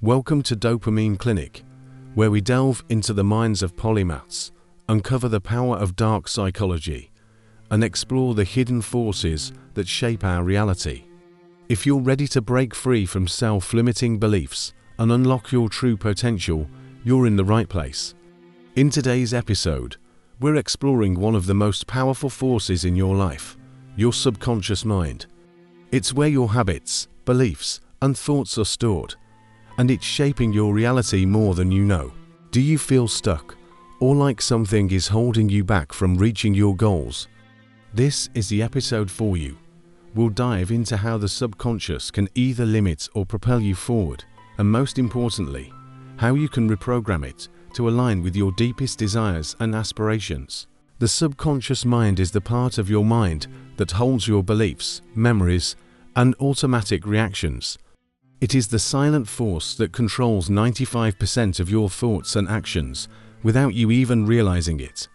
Welcome to Dopamine Clinic, where we delve into the minds of polymaths, uncover the power of dark psychology, and explore the hidden forces that shape our reality. If you're ready to break free from self-limiting beliefs and unlock your true potential, you're in the right place. In today's episode, we're exploring one of the most powerful forces in your life, your subconscious mind. It's where your habits, beliefs, and thoughts are stored, and it's shaping your reality more than you know. Do you feel stuck, or like something is holding you back from reaching your goals? This is the episode for you. We'll dive into how the subconscious can either limit or propel you forward, and most importantly, how you can reprogram it to align with your deepest desires and aspirations. The subconscious mind is the part of your mind that holds your beliefs, memories, and automatic reactions. It is the silent force that controls 95% of your thoughts and actions without you even realizing it.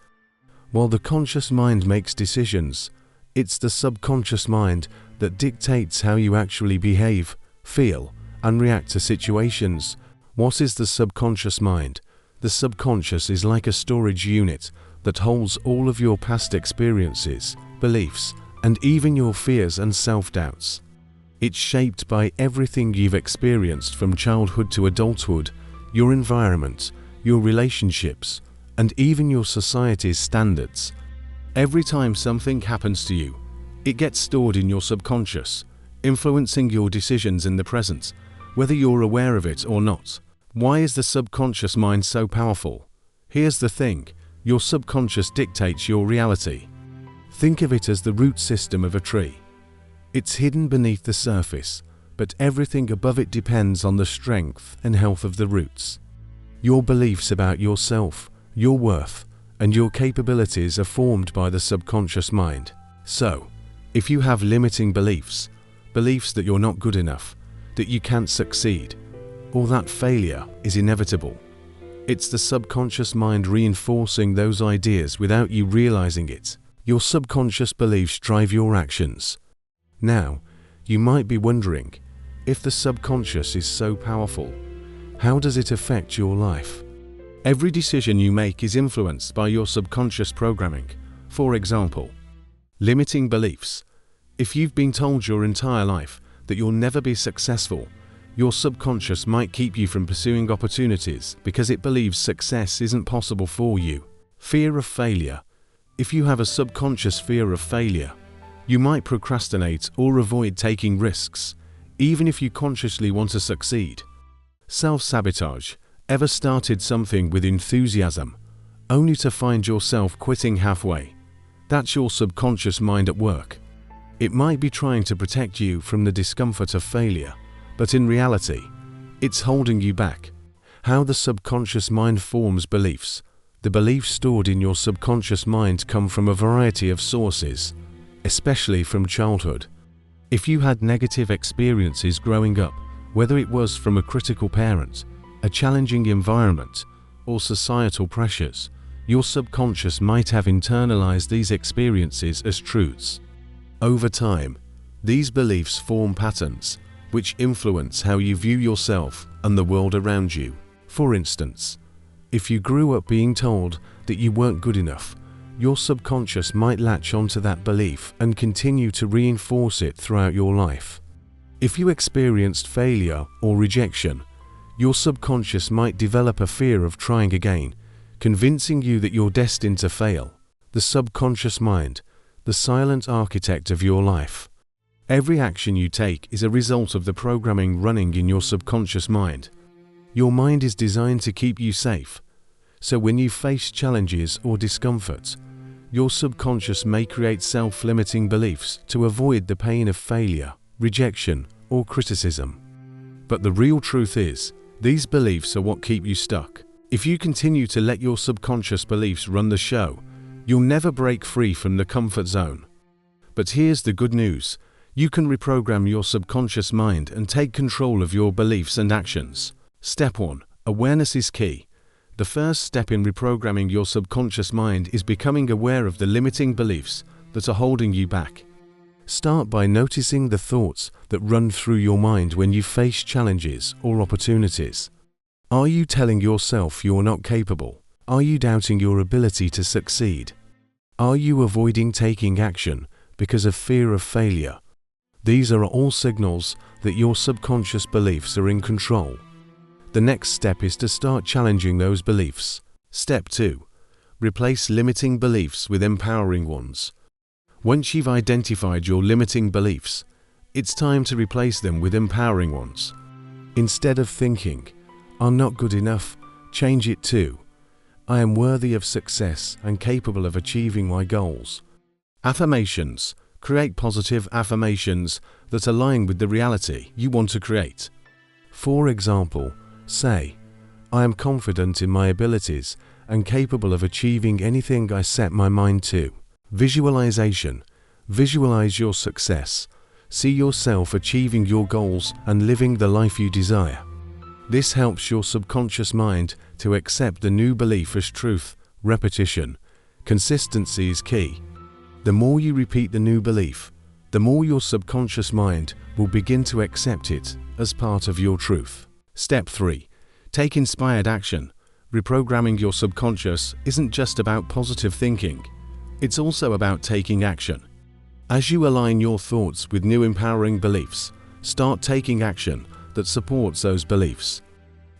While the conscious mind makes decisions, it's the subconscious mind that dictates how you actually behave, feel, and react to situations. What is the subconscious mind? The subconscious is like a storage unit that holds all of your past experiences, beliefs, and even your fears and self-doubts. It's shaped by everything you've experienced from childhood to adulthood, your environment, your relationships, and even your society's standards. Every time something happens to you, it gets stored in your subconscious, influencing your decisions in the present, whether you're aware of it or not. Why is the subconscious mind so powerful? Here's the thing, your subconscious dictates your reality. Think of it as the root system of a tree. It's hidden beneath the surface, but everything above it depends on the strength and health of the roots. Your beliefs about yourself, your worth, and your capabilities are formed by the subconscious mind. So, if you have limiting beliefs that you're not good enough, that you can't succeed, or that failure is inevitable, it's the subconscious mind reinforcing those ideas without you realizing it. Your subconscious beliefs drive your actions. Now, you might be wondering, if the subconscious is so powerful, how does it affect your life? Every decision you make is influenced by your subconscious programming. For example, limiting beliefs. If you've been told your entire life that you'll never be successful, your subconscious might keep you from pursuing opportunities because it believes success isn't possible for you. Fear of failure. If you have a subconscious fear of failure, you might procrastinate or avoid taking risks, even if you consciously want to succeed. Self-sabotage. Ever started something with enthusiasm, only to find yourself quitting halfway? That's your subconscious mind at work. It might be trying to protect you from the discomfort of failure, but in reality, it's holding you back. How the subconscious mind forms beliefs. The beliefs stored in your subconscious mind come from a variety of sources, especially from childhood. If you had negative experiences growing up, whether it was from a critical parent, a challenging environment, or societal pressures, your subconscious might have internalized these experiences as truths. Over time, these beliefs form patterns, which influence how you view yourself and the world around you. For instance, if you grew up being told that you weren't good enough, your subconscious might latch onto that belief and continue to reinforce it throughout your life. If you experienced failure or rejection, your subconscious might develop a fear of trying again, convincing you that you're destined to fail. The subconscious mind, the silent architect of your life. Every action you take is a result of the programming running in your subconscious mind. Your mind is designed to keep you safe, so when you face challenges or discomfort, your subconscious may create self-limiting beliefs to avoid the pain of failure, rejection, or criticism. But the real truth is, these beliefs are what keep you stuck. If you continue to let your subconscious beliefs run the show, you'll never break free from the comfort zone. But here's the good news. You can reprogram your subconscious mind and take control of your beliefs and actions. Step 1. Awareness is key. The first step in reprogramming your subconscious mind is becoming aware of the limiting beliefs that are holding you back. Start by noticing the thoughts that run through your mind when you face challenges or opportunities. Are you telling yourself you're not capable? Are you doubting your ability to succeed? Are you avoiding taking action because of fear of failure? These are all signals that your subconscious beliefs are in control. The next step is to start challenging those beliefs. Step 2. Replace limiting beliefs with empowering ones. Once you've identified your limiting beliefs, it's time to replace them with empowering ones. Instead of thinking, "I'm not good enough," change it to, "I am worthy of success and capable of achieving my goals." Affirmations. Create positive affirmations that align with the reality you want to create. For example, say, "I am confident in my abilities and capable of achieving anything I set my mind to." Visualization. Visualize your success. See yourself achieving your goals and living the life you desire. This helps your subconscious mind to accept the new belief as truth. Repetition. Consistency is key. The more you repeat the new belief, the more your subconscious mind will begin to accept it as part of your truth. Step 3. Take inspired action. Reprogramming your subconscious isn't just about positive thinking. It's also about taking action. As you align your thoughts with new empowering beliefs, start taking action that supports those beliefs.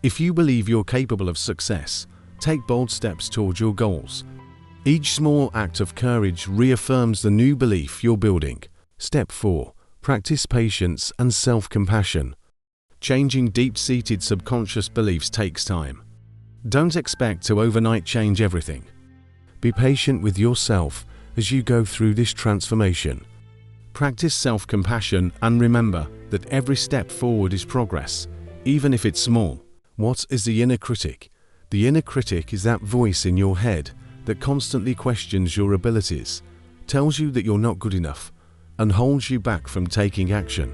If you believe you're capable of success, take bold steps towards your goals. Each small act of courage reaffirms the new belief you're building. Step 4. Practice patience and self-compassion. Changing deep-seated subconscious beliefs takes time. Don't expect to overnight change everything. Be patient with yourself as you go through this transformation. Practice self-compassion and remember that every step forward is progress, even if it's small. What is the inner critic? The inner critic is that voice in your head that constantly questions your abilities, tells you that you're not good enough, and holds you back from taking action.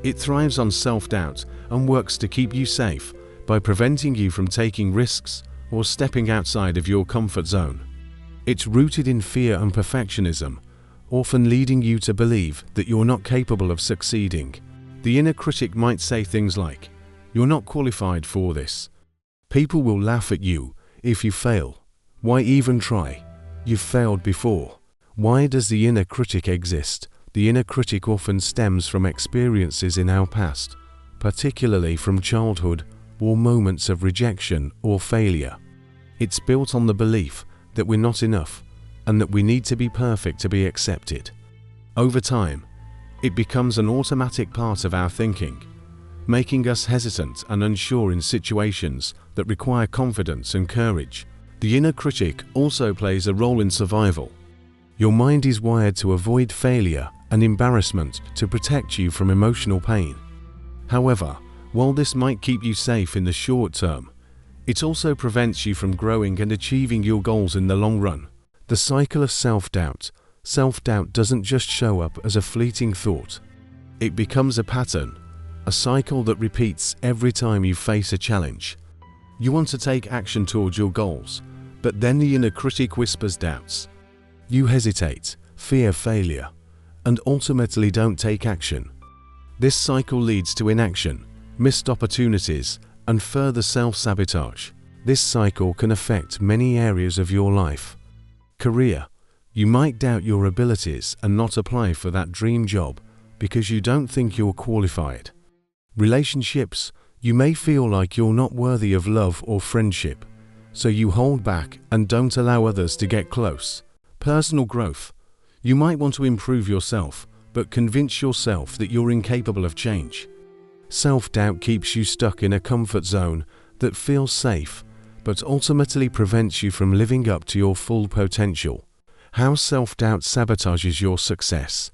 It thrives on self-doubt and works to keep you safe by preventing you from taking risks or stepping outside of your comfort zone. It's rooted in fear and perfectionism, often leading you to believe that you're not capable of succeeding. The inner critic might say things like, "You're not qualified for this. People will laugh at you if you fail. Why even try? You've failed before." Why does the inner critic exist? The inner critic often stems from experiences in our past, particularly from childhood or moments of rejection or failure. It's built on the belief that we're not enough and that we need to be perfect to be accepted. Over time, it becomes an automatic part of our thinking, making us hesitant and unsure in situations that require confidence and courage. The inner critic also plays a role in survival. Your mind is wired to avoid failure and embarrassment to protect you from emotional pain. However, while this might keep you safe in the short term, it also prevents you from growing and achieving your goals in the long run. The cycle of self-doubt. Self-doubt doesn't just show up as a fleeting thought. It becomes a pattern, a cycle that repeats every time you face a challenge. You want to take action towards your goals, but then the inner critic whispers doubts. You hesitate, fear failure, and ultimately don't take action. This cycle leads to inaction, missed opportunities, and further self-sabotage. This cycle can affect many areas of your life. Career. You might doubt your abilities and not apply for that dream job because you don't think you're qualified. Relationships. You may feel like you're not worthy of love or friendship, so you hold back and don't allow others to get close. Personal growth. You might want to improve yourself, but convince yourself that you're incapable of change. Self-doubt keeps you stuck in a comfort zone that feels safe, but ultimately prevents you from living up to your full potential. How self-doubt sabotages your success.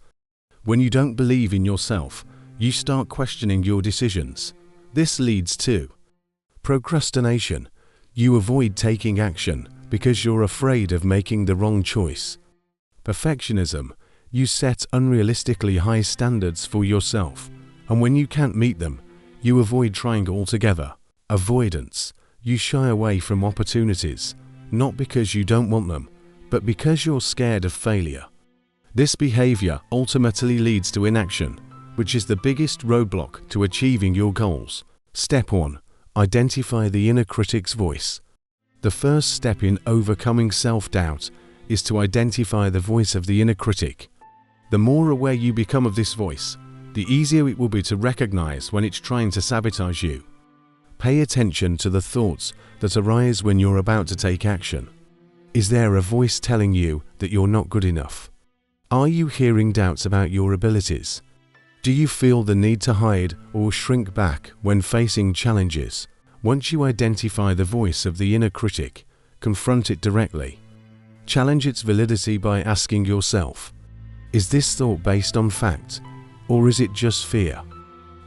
When you don't believe in yourself, you start questioning your decisions. This leads to procrastination. You avoid taking action because you're afraid of making the wrong choice. Perfectionism. You set unrealistically high standards for yourself, and when you can't meet them, you avoid trying altogether. Avoidance. You shy away from opportunities, not because you don't want them, but because you're scared of failure. This behavior ultimately leads to inaction, which is the biggest roadblock to achieving your goals. Step 1. Identify the inner critic's voice. The first step in overcoming self-doubt is to identify the voice of the inner critic. The more aware you become of this voice, the easier it will be to recognize when it's trying to sabotage you. Pay attention to the thoughts that arise when you're about to take action. Is there a voice telling you that you're not good enough? Are you hearing doubts about your abilities? Do you feel the need to hide or shrink back when facing challenges? Once you identify the voice of the inner critic, confront it directly. Challenge its validity by asking yourself, is this thought based on fact, or is it just fear?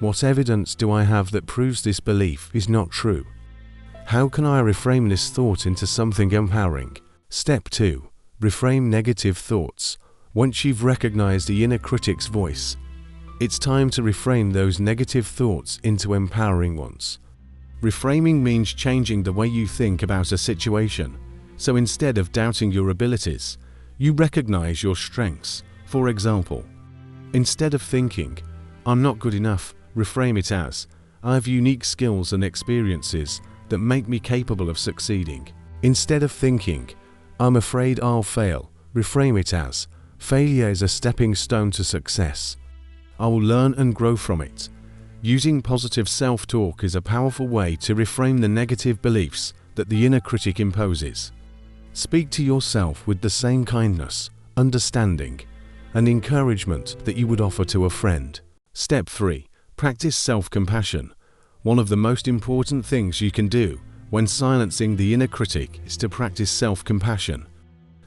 What evidence do I have that proves this belief is not true? How can I reframe this thought into something empowering? Step 2. Reframe negative thoughts. Once you've recognized the inner critic's voice, it's time to reframe those negative thoughts into empowering ones. Reframing means changing the way you think about a situation. So instead of doubting your abilities, you recognize your strengths. For example, instead of thinking, I'm not good enough, reframe it as, I have unique skills and experiences that make me capable of succeeding. Instead of thinking, I'm afraid I'll fail, reframe it as, failure is a stepping stone to success. I will learn and grow from it. Using positive self-talk is a powerful way to reframe the negative beliefs that the inner critic imposes. Speak to yourself with the same kindness, understanding, and encouragement that you would offer to a friend. Step 3. Practice self-compassion. One of the most important things you can do when silencing the inner critic is to practice self-compassion.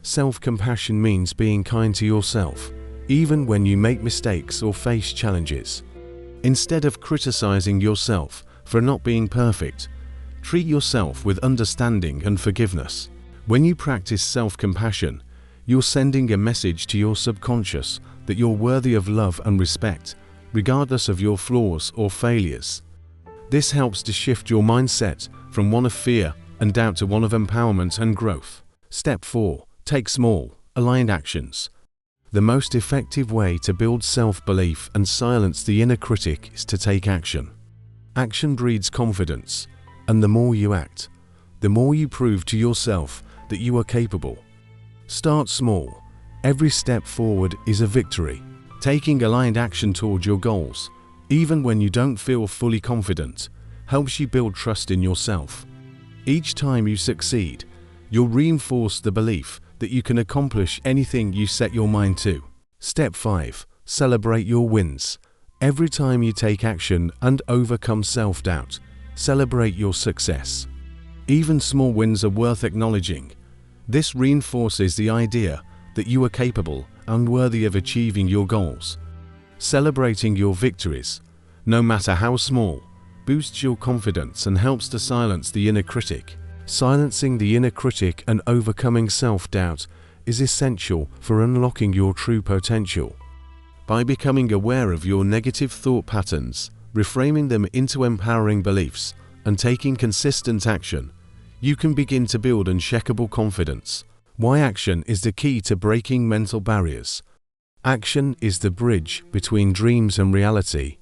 Self-compassion means being kind to yourself, even when you make mistakes or face challenges. Instead of criticizing yourself for not being perfect, treat yourself with understanding and forgiveness. When you practice self-compassion, you're sending a message to your subconscious that you're worthy of love and respect, regardless of your flaws or failures. This helps to shift your mindset from one of fear and doubt to one of empowerment and growth. Step 4. Take small, aligned actions. The most effective way to build self-belief and silence the inner critic is to take action. Action breeds confidence, and the more you act, the more you prove to yourself that you are capable. Start small. Every step forward is a victory. Taking aligned action toward your goals, even when you don't feel fully confident, helps you build trust in yourself. Each time you succeed, you'll reinforce the belief that you can accomplish anything you set your mind to. Step 5. Celebrate your wins. Every time you take action and overcome self-doubt, celebrate your success. Even small wins are worth acknowledging. This reinforces the idea that you are capable and worthy of achieving your goals. Celebrating your victories, no matter how small, boosts your confidence and helps to silence the inner critic. Silencing the inner critic and overcoming self-doubt is essential for unlocking your true potential. By becoming aware of your negative thought patterns, reframing them into empowering beliefs, and taking consistent action, you can begin to build unshakable confidence. Why action is the key to breaking mental barriers. Action is the bridge between dreams and reality.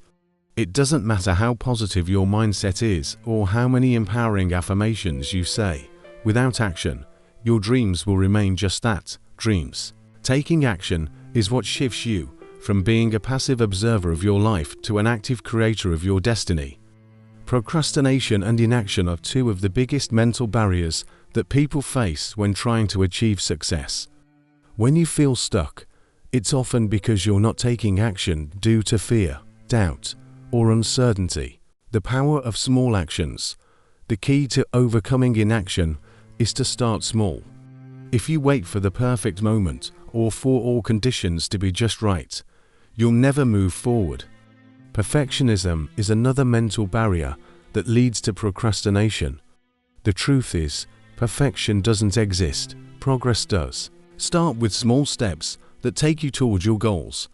It doesn't matter how positive your mindset is or how many empowering affirmations you say. Without action, your dreams will remain just that, dreams. Taking action is what shifts you from being a passive observer of your life to an active creator of your destiny. Procrastination and inaction are two of the biggest mental barriers that people face when trying to achieve success. When you feel stuck, it's often because you're not taking action due to fear, doubt, or uncertainty. The power of small actions. The key to overcoming inaction is to start small. If you wait for the perfect moment or for all conditions to be just right, you'll never move forward. Perfectionism is another mental barrier that leads to procrastination. The truth is, perfection doesn't exist, progress does. Start with small steps that take you towards your goals.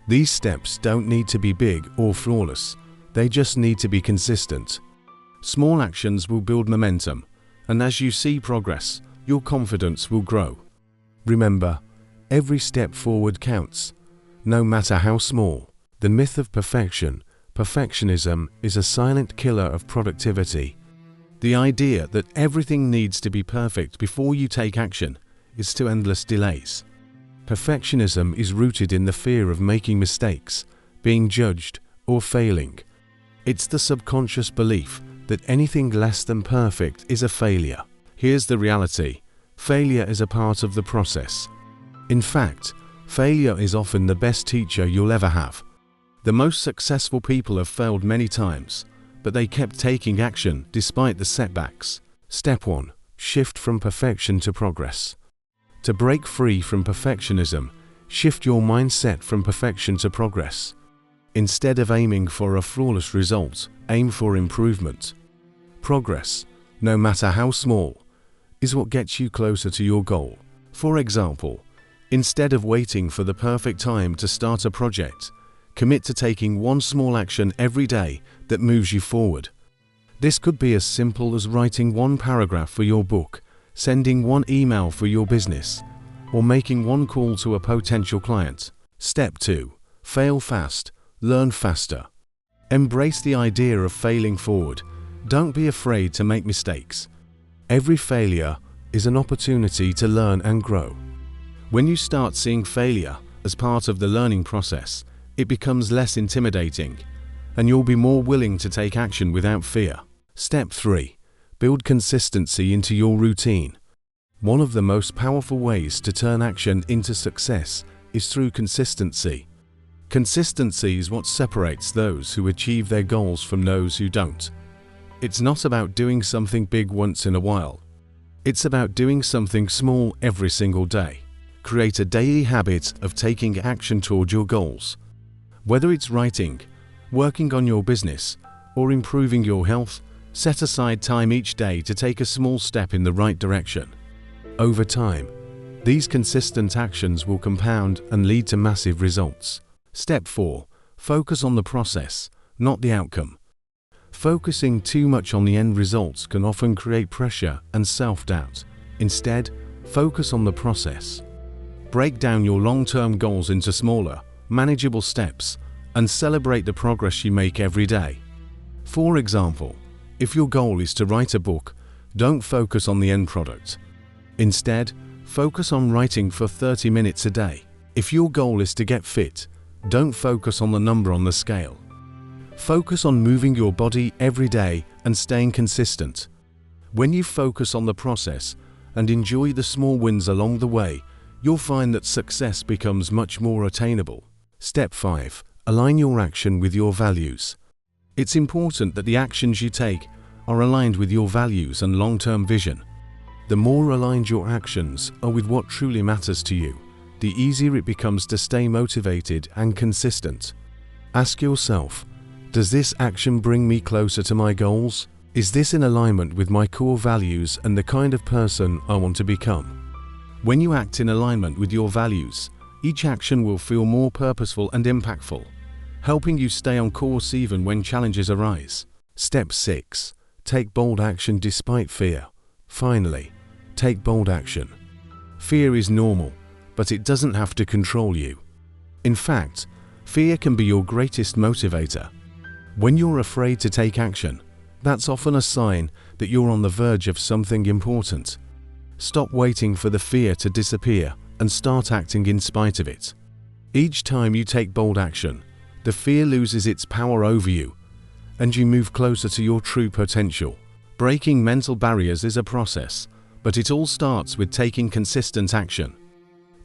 These steps don't need to be big or flawless, they just need to be consistent. Small actions will build momentum, and as you see progress, your confidence will grow. Remember, Every step forward counts, no matter how small. The myth of perfectionism is a silent killer of productivity. The idea that everything needs to be perfect before you take action is to endless delays. Perfectionism is rooted in the fear of making mistakes, being judged, or failing. It's the subconscious belief that anything less than perfect is a failure. Here's the reality: failure is a part of the process. In fact, failure is often the best teacher you'll ever have. The most successful people have failed many times, but they kept taking action despite the setbacks. Step 1. Shift from perfection to progress. To break free from perfectionism, shift your mindset from perfection to progress. Instead of aiming for a flawless result, aim for improvement. Progress, no matter how small, is what gets you closer to your goal. For example, instead of waiting for the perfect time to start a project, commit to taking one small action every day that moves you forward. This could be as simple as writing one paragraph for your book, sending one email for your business, or making one call to a potential client. Step 2. Fail fast, learn faster. Embrace the idea of failing forward. Don't be afraid to make mistakes. Every failure is an opportunity to learn and grow. When you start seeing failure as part of the learning process, it becomes less intimidating, and you'll be more willing to take action without fear. Step 3. Build consistency into your routine. One of the most powerful ways to turn action into success is through consistency. Consistency is what separates those who achieve their goals from those who don't. It's not about doing something big once in a while. It's about doing something small every single day. Create a daily habit of taking action toward your goals. Whether it's writing, working on your business, or improving your health, set aside time each day to take a small step in the right direction. Over time, these consistent actions will compound and lead to massive results. Step 4. Focus on the process, not the outcome. Focusing too much on the end results can often create pressure and self-doubt. Instead, focus on the process. Break down your long-term goals into smaller, manageable steps and celebrate the progress you make every day. For example, if your goal is to write a book, don't focus on the end product. Instead, focus on writing for 30 minutes a day. If your goal is to get fit, don't focus on the number on the scale. Focus on moving your body every day and staying consistent. When you focus on the process and enjoy the small wins along the way, you'll find that success becomes much more attainable. Step 5. Align your action with your values. It's important that the actions you take are aligned with your values and long-term vision. The more aligned your actions are with what truly matters to you, the easier it becomes to stay motivated and consistent. Ask yourself, does this action bring me closer to my goals? Is this in alignment with my core values and the kind of person I want to become? When you act in alignment with your values, each action will feel more purposeful and impactful, helping you stay on course even when challenges arise. Step 6. Take bold action despite fear. Finally, take bold action. Fear is normal, but it doesn't have to control you. In fact, fear can be your greatest motivator. When you're afraid to take action, that's often a sign that you're on the verge of something important. Stop waiting for the fear to disappear and start acting in spite of it. Each time you take bold action, the fear loses its power over you, and you move closer to your true potential. Breaking mental barriers is a process, but it all starts with taking consistent action.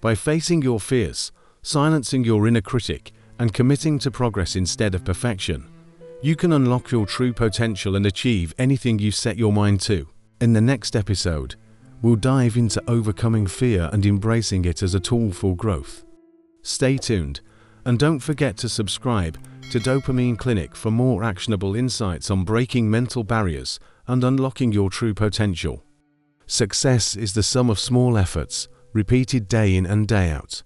By facing your fears, silencing your inner critic, and committing to progress instead of perfection, you can unlock your true potential and achieve anything you set your mind to. In the next episode, we'll dive into overcoming fear and embracing it as a tool for growth. Stay tuned, and don't forget to subscribe to Dopamine Clinic for more actionable insights on breaking mental barriers and unlocking your true potential. Success is the sum of small efforts, repeated day in and day out.